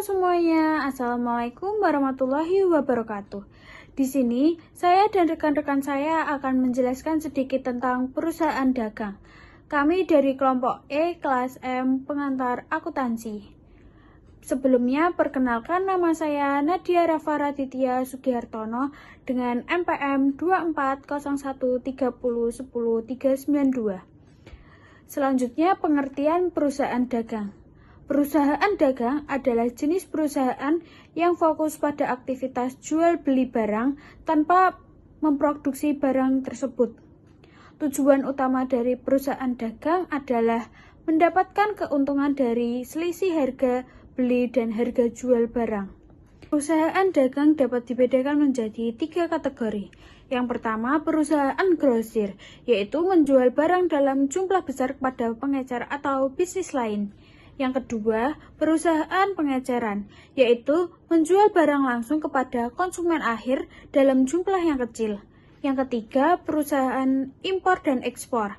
Halo semuanya, Assalamualaikum warahmatullahi wabarakatuh. Di sini, saya dan rekan-rekan saya akan menjelaskan sedikit tentang perusahaan dagang. Kami dari kelompok E, kelas M, pengantar akuntansi. Sebelumnya, perkenalkan nama saya Nadia Rafa Raditya Sugihartono dengan NPM 240130100392. Selanjutnya, pengertian perusahaan dagang. Perusahaan dagang adalah jenis perusahaan yang fokus pada aktivitas jual beli barang tanpa memproduksi barang tersebut. Tujuan utama dari perusahaan dagang adalah mendapatkan keuntungan dari selisih harga beli dan harga jual barang. Perusahaan dagang dapat dibedakan menjadi 3 kategori. Yang pertama, perusahaan grosir, yaitu menjual barang dalam jumlah besar kepada pengecer atau bisnis lain. Yang kedua, perusahaan pengeceran, yaitu menjual barang langsung kepada konsumen akhir dalam jumlah yang kecil. Yang ketiga, perusahaan impor dan ekspor,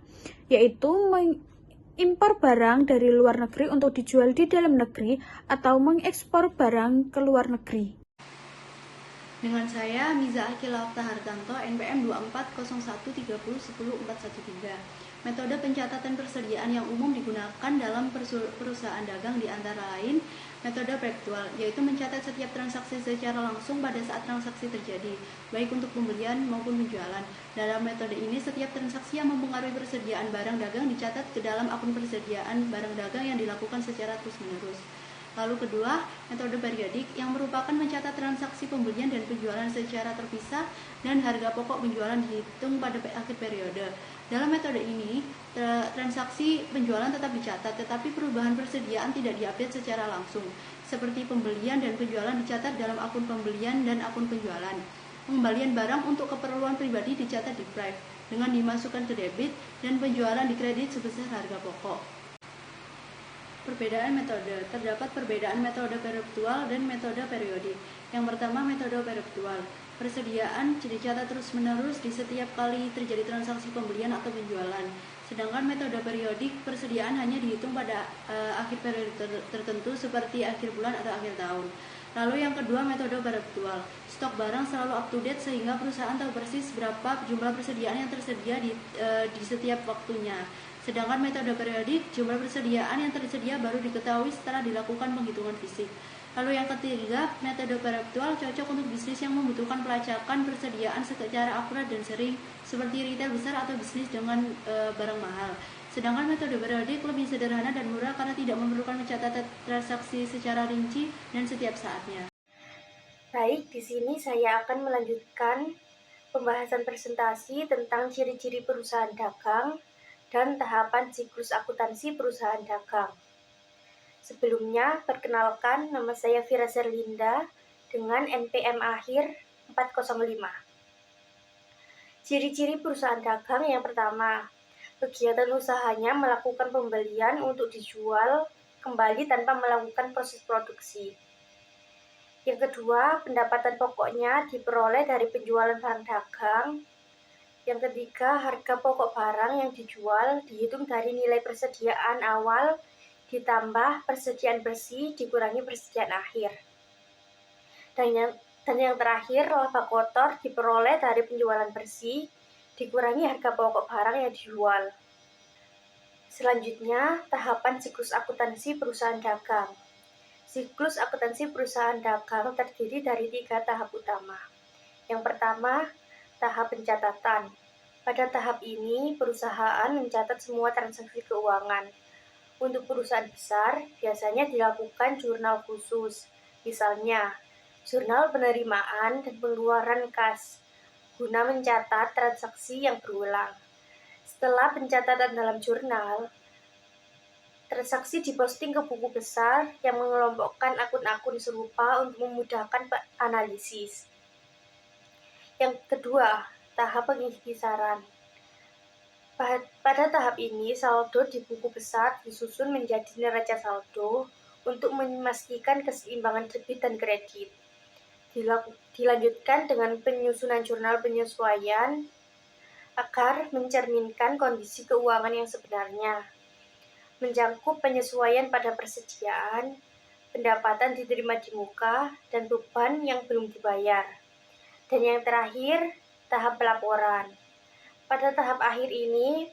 yaitu mengimpor barang dari luar negeri untuk dijual di dalam negeri atau mengekspor barang ke luar negeri. Dengan saya, Miza Akila Oktahartanto, NPM 240130100413. Metode pencatatan persediaan yang umum digunakan dalam perusahaan dagang di antara lain metode praktual, yaitu mencatat setiap transaksi secara langsung pada saat transaksi terjadi, baik untuk pembelian maupun penjualan. Dalam metode ini, setiap transaksi yang mempengaruhi persediaan barang dagang dicatat ke dalam akun persediaan barang dagang yang dilakukan secara terus-menerus. Lalu kedua, metode periodik yang merupakan mencatat transaksi pembelian dan penjualan secara terpisah dan harga pokok penjualan dihitung pada akhir periode. Dalam metode ini, transaksi penjualan tetap dicatat, tetapi perubahan persediaan tidak diupdate secara langsung, seperti pembelian dan penjualan dicatat dalam akun pembelian dan akun penjualan. Pengembalian barang untuk keperluan pribadi dicatat di Drive dengan dimasukkan ke debit dan penjualan di kredit sebesar harga pokok. Perbedaan metode. Terdapat perbedaan metode perpetual dan metode periodik. Yang pertama, metode perpetual. Persediaan dicatat terus-menerus di setiap kali terjadi transaksi pembelian atau penjualan. Sedangkan metode periodik, persediaan hanya dihitung pada akhir periode tertentu seperti akhir bulan atau akhir tahun. Lalu yang kedua, metode perpetual. Stok barang selalu up to date sehingga perusahaan tahu persis berapa jumlah persediaan yang tersedia di setiap waktunya. Sedangkan metode periodik, jumlah persediaan yang tersedia baru diketahui setelah dilakukan penghitungan fisik. Lalu yang ketiga, metode perpetual cocok untuk bisnis yang membutuhkan pelacakan persediaan secara akurat dan sering, seperti retail besar atau bisnis dengan barang mahal. Sedangkan metode periodik lebih sederhana dan murah karena tidak memerlukan mencatat transaksi secara rinci dan setiap saatnya. Baik, di sini saya akan melanjutkan pembahasan presentasi tentang ciri-ciri perusahaan dagang dan tahapan siklus akuntansi perusahaan dagang. Sebelumnya, perkenalkan nama saya Fira Serlinda dengan NPM akhir 405. Ciri-ciri perusahaan dagang yang pertama, kegiatan usahanya melakukan pembelian untuk dijual kembali tanpa melakukan proses produksi. Yang kedua, pendapatan pokoknya diperoleh dari penjualan barang dagang. Yang ketiga, harga pokok barang yang dijual dihitung dari nilai persediaan awal ditambah persediaan bersih dikurangi persediaan akhir. Dan yang terakhir, laba kotor diperoleh dari penjualan bersih dikurangi harga pokok barang yang dijual. Selanjutnya, tahapan siklus akuntansi perusahaan dagang. Siklus akuntansi perusahaan dagang terdiri dari 3 tahap utama. Yang pertama, tahap pencatatan. Pada tahap ini, perusahaan mencatat semua transaksi keuangan. Untuk perusahaan besar, biasanya dilakukan jurnal khusus, misalnya jurnal penerimaan dan pengeluaran kas, guna mencatat transaksi yang berulang. Setelah pencatatan dalam jurnal, transaksi diposting ke buku besar yang mengelompokkan akun-akun serupa untuk memudahkan analisis. Yang kedua, tahap pengkisaran. Pada tahap ini, saldo di buku besar disusun menjadi neraca saldo untuk memastikan keseimbangan debit dan kredit. Dilanjutkan dengan penyusunan jurnal penyesuaian agar mencerminkan kondisi keuangan yang sebenarnya. Mencakup penyesuaian pada persediaan, pendapatan diterima di muka, dan beban yang belum dibayar. Dan yang terakhir, tahap pelaporan. Pada tahap akhir ini,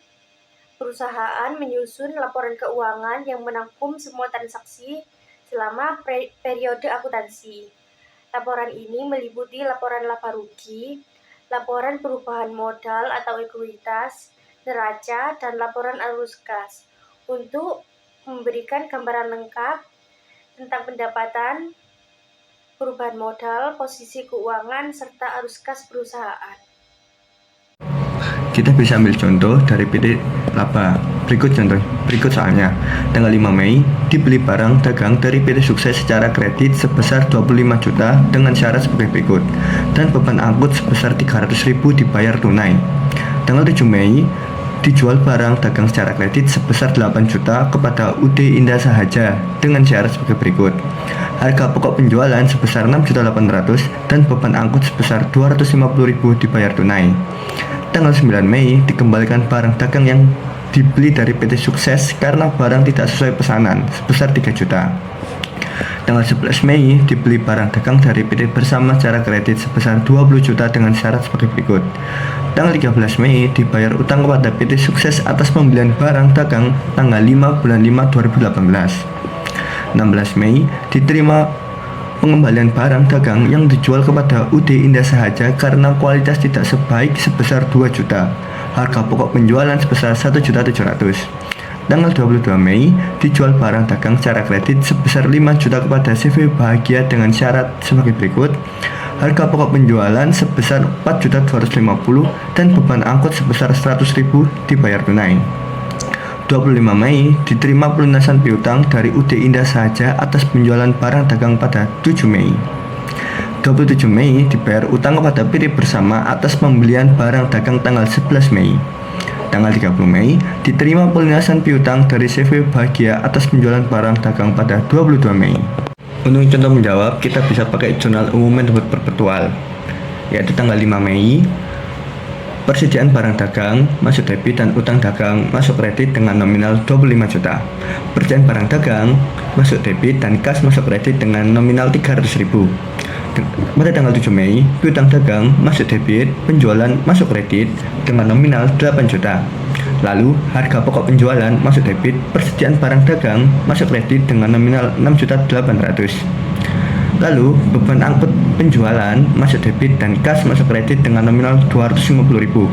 perusahaan menyusun laporan keuangan yang menangkum semua transaksi selama periode akuntansi. Laporan ini meliputi laporan laba rugi, laporan perubahan modal atau ekuitas, neraca, dan laporan arus kas untuk memberikan gambaran lengkap tentang pendapatan, perubahan modal, posisi keuangan, serta arus kas perusahaan. Kita bisa ambil contoh dari PT Laba. Berikut soalnya. Tanggal 5 Mei, dibeli barang dagang dari PT Sukses secara kredit sebesar 25 juta dengan syarat sebagai berikut. Dan beban angkut sebesar 300.000 dibayar tunai. Tanggal 7 Mei, dijual barang dagang secara kredit sebesar 8 juta kepada UD Indah Sahaja dengan syarat sebagai berikut. Harga pokok penjualan sebesar 6.800.000 dan beban angkut sebesar 250.000 dibayar tunai. Tanggal 9 Mei, dikembalikan barang dagang yang dibeli dari PT Sukses karena barang tidak sesuai pesanan sebesar 3 juta. Tanggal 11 Mei, dibeli barang dagang dari PT Bersama secara kredit sebesar 20 juta dengan syarat sebagai berikut. Tanggal 13 Mei, dibayar utang kepada PT Sukses atas pembelian barang dagang tanggal 5 bulan 5 2018. 16 Mei, diterima pengembalian barang dagang yang dijual kepada UD Indah Sahaja karena kualitas tidak sebaik sebesar 2 juta. Harga pokok penjualan sebesar 1.700.000. Tanggal 22 Mei, dijual barang dagang secara kredit sebesar 5 juta kepada CV Bahagia dengan syarat sebagai berikut. Harga pokok penjualan sebesar 4.250.000 dan beban angkut sebesar 100.000 dibayar tunai. 25 Mei, diterima pelunasan piutang dari UD Indah Sahaja atas penjualan barang dagang pada 7 Mei. 27 Mei, dibayar utang kepada PT Bersama atas pembelian barang dagang tanggal 11 Mei. Tanggal 30 Mei, diterima pelunasan piutang dari CV Bahagia atas penjualan barang dagang pada 22 Mei. Untuk contoh menjawab, kita bisa pakai jurnal umum metode perpetual, yaitu tanggal 5 Mei, persediaan barang dagang, masuk debit dan utang dagang, masuk kredit dengan nominal 25 juta. Persediaan barang dagang, masuk debit dan kas masuk kredit dengan nominal 300.000. Pada tanggal 7 Mei, piutang dagang, masuk debit, penjualan, masuk kredit dengan nominal 8 juta. Lalu, harga pokok penjualan, masuk debit, persediaan barang dagang, masuk kredit dengan nominal 6.800.000. Lalu, beban angkut penjualan, masuk debit, dan kas masuk kredit dengan nominal 250.000.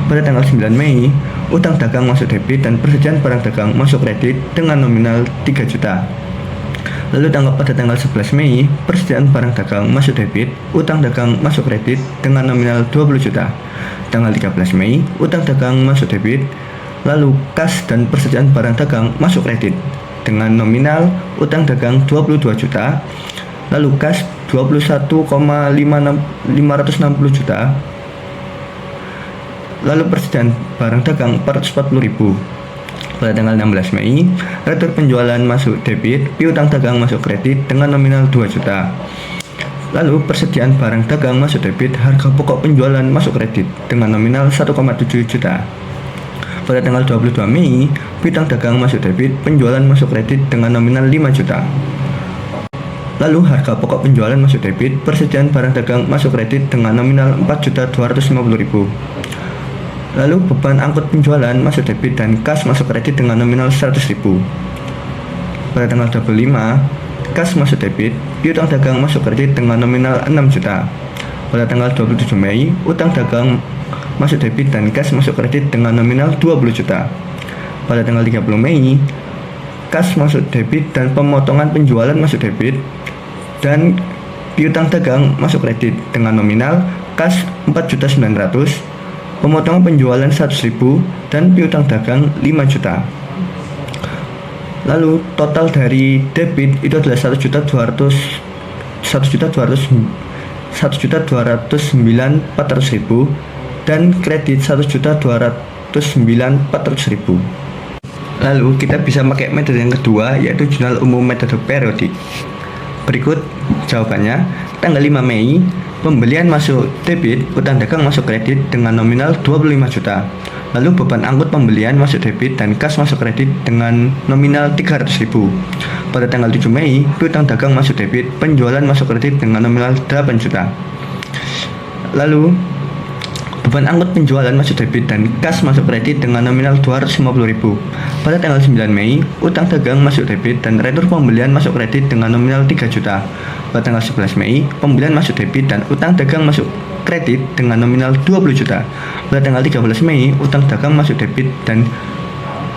Pada tanggal 9 Mei, utang dagang masuk debit dan persediaan barang dagang masuk kredit dengan nominal 3 juta. Lalu pada tanggal 11 Mei, persediaan barang dagang masuk debit, utang dagang masuk kredit dengan nominal 20 juta. Tanggal 13 Mei, utang dagang masuk debit, lalu kas dan persediaan barang dagang masuk kredit dengan nominal utang dagang 22 juta, lalu kas 21,560 juta, lalu persediaan barang dagang 440.000. Pada tanggal 16 Mei, retur penjualan masuk debit, piutang dagang masuk kredit dengan nominal 2 juta. Lalu persediaan barang dagang masuk debit, harga pokok penjualan masuk kredit dengan nominal 1,7 juta. Pada tanggal 22 Mei, piutang dagang masuk debit, penjualan masuk kredit dengan nominal 5 juta. Lalu harga pokok penjualan masuk debit, persediaan barang dagang masuk kredit dengan nominal 4.250.000. Lalu beban angkut penjualan masuk debit dan kas masuk kredit dengan nominal 100.000. Pada tanggal 25, kas masuk debit, piutang dagang masuk kredit dengan nominal 6 juta. Pada tanggal 27 Mei, utang dagang masuk debit dan kas masuk kredit dengan nominal 20 juta. Pada tanggal 30 Mei, kas masuk debit dan pemotongan penjualan masuk debit dan piutang dagang masuk kredit dengan nominal kas 4.900.000, pemotongan penjualan 100.000 dan piutang dagang 5 juta. Lalu total dari debit itu adalah 1.209.400.000 dan kredit 1.209.400.000. Lalu kita bisa pakai metode yang kedua, yaitu jurnal umum metode periodik. Berikut jawabannya. Tanggal 5 Mei, pembelian masuk debit, utang dagang masuk kredit dengan nominal 25 juta. Lalu beban angkut pembelian masuk debit dan kas masuk kredit dengan nominal 300.000. Pada tanggal 7 Mei, piutang dagang masuk debit, penjualan masuk kredit dengan nominal 8 juta. Lalu, beban angkut penjualan masuk debit dan kas masuk kredit dengan nominal 250.000. Pada tanggal 9 Mei, utang dagang masuk debit dan retur pembelian masuk kredit dengan nominal 3 juta. Pada tanggal 11 Mei, pembelian masuk debit dan utang dagang masuk kredit dengan nominal 20 juta. Pada tanggal 13 Mei, utang dagang masuk debit dan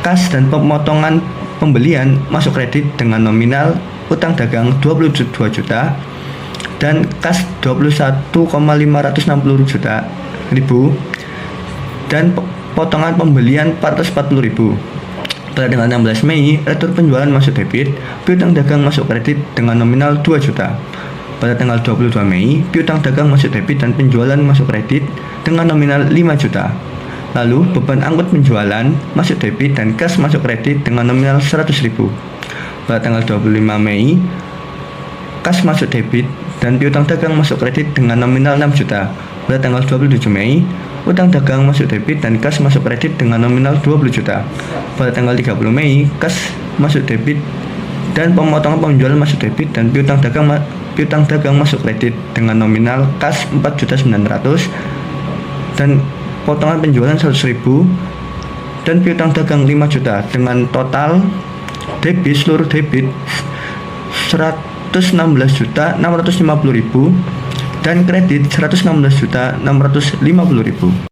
kas dan pemotongan pembelian masuk kredit dengan nominal utang dagang 22 juta dan kas 21,560 juta ribu dan potongan pembelian 440.000. Pada tanggal 16 Mei, retur penjualan masuk debit, piutang dagang masuk kredit dengan nominal 2 juta. Pada tanggal 22 Mei, piutang dagang masuk debit dan penjualan masuk kredit dengan nominal 5 juta. Lalu, beban angkut penjualan masuk debit dan kas masuk kredit dengan nominal 100.000. Pada tanggal 25 Mei, kas masuk debit dan piutang dagang masuk kredit dengan nominal 6 juta. Pada tanggal 27 Mei, utang dagang masuk debit dan kas masuk kredit dengan nominal 20 juta. Pada tanggal 30 Mei, kas masuk debit dan pemotongan penjualan masuk debit dan piutang dagang masuk kredit dengan nominal kas 4.900.000 dan potongan penjualan 100.000 dan piutang dagang 5 juta dengan total debit seluruh debit 116.650.000 dan kredit 116.650.000.